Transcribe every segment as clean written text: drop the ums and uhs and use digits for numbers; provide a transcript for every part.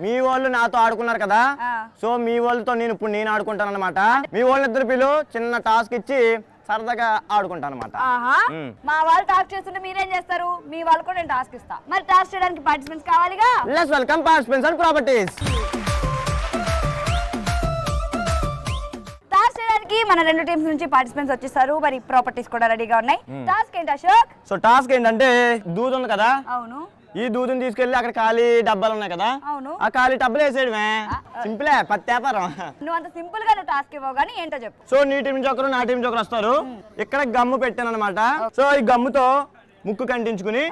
మీ వాళ్ళు నాతో ఆడుకున్నారు కదా, సో మీ వాళ్ళతో ఇప్పుడు నేను ఆడుకుంటాను అనమాట. మీ వాళ్ళ ఇద్దరు పిల్లలు చిన్న టాస్క్ ఇచ్చి సరదాగా ఆడుకుంటాను అనమాట. మా వాళ్ళు టాస్క్ చేస్తుంటే మీరేం చేస్తారు? మీ వాళ్ళు కూడా నేను టాస్క్ ఇస్తా. మరి టాస్క్ చేయడానికి పార్టిసిపెంట్స్ కావాలిగా. Let's welcome participants and properties. Task చేయడానికి మన రెండు టీమ్స్ నుంచి పార్టిసిపెంట్స్ వచ్చేసారు. మరి ప్రాపర్టీస్ కూడా రెడీగా ఉన్నాయి. టాస్క్ ఏంటి అశోక్? సో టాస్క్ ఏంటంటే దూద్ ఉంది కదా, అవును, ఈ దూదుని తీసుకెళ్లి అక్కడ ఖాళీ డబ్బాలు ఉన్నాయి కదా, అవును, ఆ ఖాళీ డబ్బాలు వేసేయడమే. సింపులే, పత్తేపారం. నువ్వు అంత సింపుల్ గా నువ్వు టాస్క్ ఇవ్వవు కానీ ఏంటో చెప్పు. సో నీ టీం నుంచి ఒకరు నా టీం నుంచి ఒకరు వస్తారు. ఇక్కడ గమ్ము పెట్టాను అనమాట. సో ఈ గమ్ముతో ముక్కు కంటించుకుని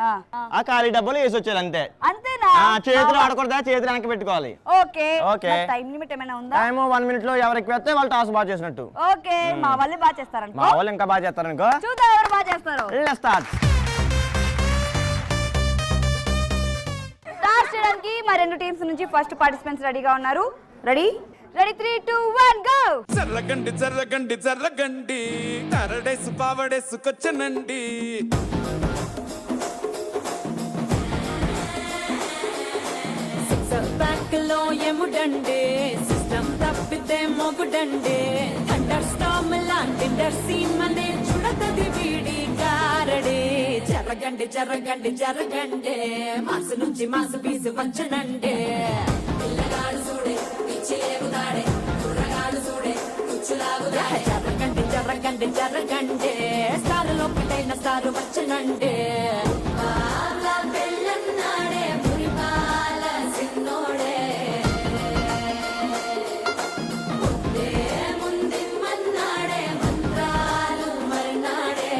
ఆ ఖాళీ డబ్బాలు వేసి వచ్చేది అంతే. అంతేనా? చేతులు ఆడకూడదా, చేతులు వెనక్కి పెట్టుకోవాలి. Okay okay. టైం లిమిట్ ఏమైనా ఉందా? టైం 1 minute లో ఎవరికి వేస్తే వాళ్ళు టాస్ బాగా చేసినట్టు. ఓకే, మా వాళ్ళు బాగా చేస్తారనుకో. మా వాళ్ళు ఇంకా బాగా చేస్తారనుకో. చూద్దాం ఎవరు బాగా చేస్తారు. Let's start. టాస్క్ చేయడానికి మా రెండు టీమ్స్ నుంచి ఫస్ట్ పార్టిసిపెంట్స్ రెడీగా ఉన్నారు. Ready 3, 2, 1 go. జర్రగండి జర్రగండి జర్రగండి కరడేసు పావడేసుకొచ్చనండి. బ్యాక్లో ఎముడండి, సిస్టమ్ తప్పితే మొగుడండి. అండర్ స్టామ్ లాంటి సీమనే చూడతది వీడి గారడి. జరగండి జరగండి జరగండి, మాసు నుంచి మాసు పీసు వచ్చనండి. పిల్లగాడు చూడే పిచ్చేగుతాడే, కుర్రగాడు చూడే కుచ్చులాగుతాడే. జరగండి జరగండి జరగండి, స్టారులో పిటైన స్టారు వచ్చనండి. పెళ్ళన్నాడే మురిపాల సిన్నోడే, ముందే మన్నాడే మంత్రాలు మర్నాడే.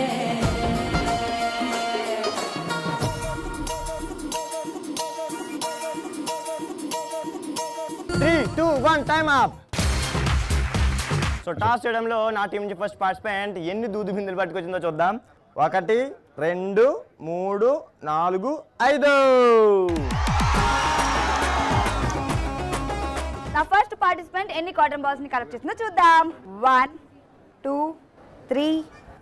3, 2, 1 టైమ్ అప్. సో టాస్ చేయడంలో నా టీం నుంచి ఫస్ట్ పార్టిసిపెంట్ ఎన్ని దూదు బిందులు పట్టుకొచ్చిందో చూద్దాం. 1, 2, 3, 4, 5. నా ఫస్ట్ పార్టిసిపెంట్ ఎన్ని కాటన్ బాల్స్ ని కలెక్ట్ చేసిందో చూద్దాం. 1, 2, 3,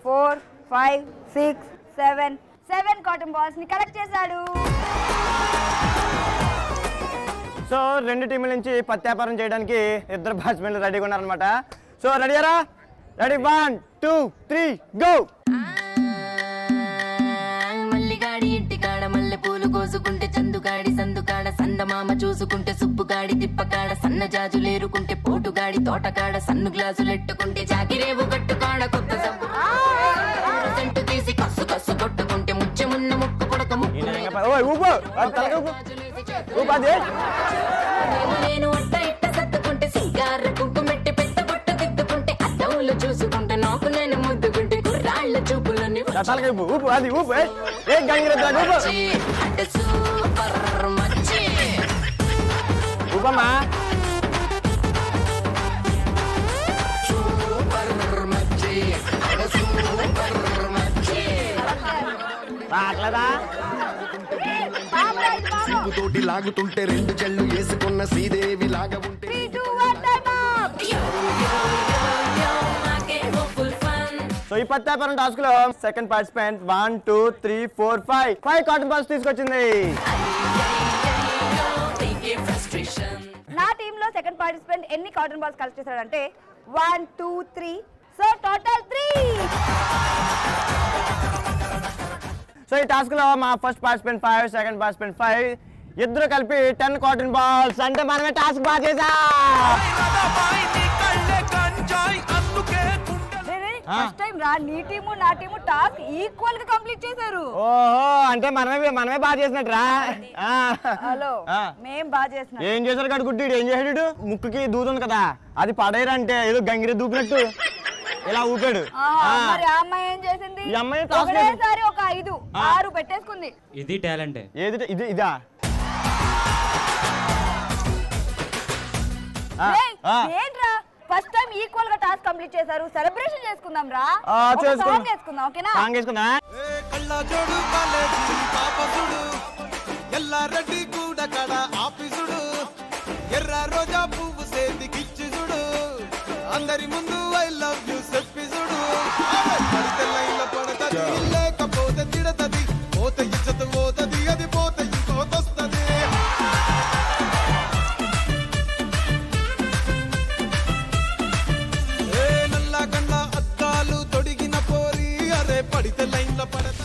4, 5, 6, 7 కాటన్ బాల్స్ ని కలెక్ట్ చేశాడు. సో రెండు టీముల నుంచి పత్యాపారం చేయడానికి ఇద్దరు పార్టిసిపెంట్లు రెడీగా ఉన్నారనమాట. సో రెడీయారా? Ready 1, 2, 3 go. మల్లిగాడి ఇంటికాడ మల్లె పూలు కోసుకుంటే, చందుగాడి సందుకాడ సందమామ చూసుకుంటే, సుబ్బుగాడి తిప్పకాడ సన్న జాజులేరుకుంటే, పోటుగాడి తోటకాడ సన్ను గ్లాసులెట్టుకుంటే, జాగిరేవు కట్టుకాడ కొత్త సబ్బు సెంటు తీసి కస్సు కస్సు కొట్టుకుంటే, ముచ్చెమున్న ముక్కు పొడక ముక్కు నేను అట్ట ఇట్ట సత్తుకుంటే, సింగార కుంకుమెట్టి పెద్ద బొట్టు దిద్దుకుంటే, అద్దములు చూసుకుంటే, నాకు నేను ముద్దుకుంటే, కుర్రాళ్ళ చూపులని అంటే సూపర్ మచ్చి. ఊపమ్మా. అట్లదా తోటి లాగుతుంటే, రెండు చెళ్ళు వేసుకున్న శ్రీదేవి లాగా ఉంటే. 3, 2, 1 టైమ్ అప్. సో ఈ పత్యాపారం టాస్క్ లో సెకండ్ పార్టిసిపెంట్ 1, 2, 3, 4, 5 కాటన్ బాల్స్ తీసుకొచ్చింది. నా టీమ్ లో సెకండ్ పార్టిసిపెంట్ ఎన్ని కాటన్ బాల్స్ కలెక్ట్ చేశాడంటే 1, 2, 3, సో టోటల్ 3. సో ఈ టాస్క్ లో మా ఫస్ట్ పార్టిసిపెంట్ 5, సెకండ్ పార్టిసిపెంట్ 5, ఇద్దరు కలిపి 10 కాటన్ బాల్స్. అంటే మనమే టాస్క్ బాగా చేసాం. ఫస్ట్ టైం రా నీ టీము నా టీము టాస్క్ ఈక్వల్ గా కంప్లీట్ చేశారు. ఓహో, అంటే మనమే బాగా చేసినట్టు రా. హలో, మేం బాగా చేసినాం. ఏం చేశారు కాదు గుడ్డి, ఏం చేసాడు? ముక్కుకి దూదుంది కదా, అది పడేరంటే ఏదో గంగిరి దూపినట్టు ఇలా ఊపాడు. మరి ఆ అమ్మాయి ఏం చేసింది? ఈ అమ్మాయి ఒకటేసారి ఒక 5, 6 పెట్టేసుకుంది. ఇది టాలెంట్. ఏది ఇదా? ఏంట్రా ఫస్ట్ టైం ఈక్వల్ గా టాస్క్ కంప్లీట్ చేశారు. సెలబ్రేషన్ చేసుకుందాం రా. చేసుకుందాం. ఓకేనా? సాంగ్ చేసుకుందా? కళ్ళజోడు కాలేజీ పాపసుడు, ఎల్లారెడ్డి కూడా కడ ఆఫీసుడు, ఎర్ర రోజా పువ్వు సేతికిచ్చి చూడు, అందరి ముందు ఐ లవ్ యూ చెప్పి చూడు. పడితే లైన్ల పడతది, లేకపోతే తిడతది, పోతే ఇచ్చత పోతది, అది పోతే ఇంకోతొస్తది. పడితే లైన్ లో పడ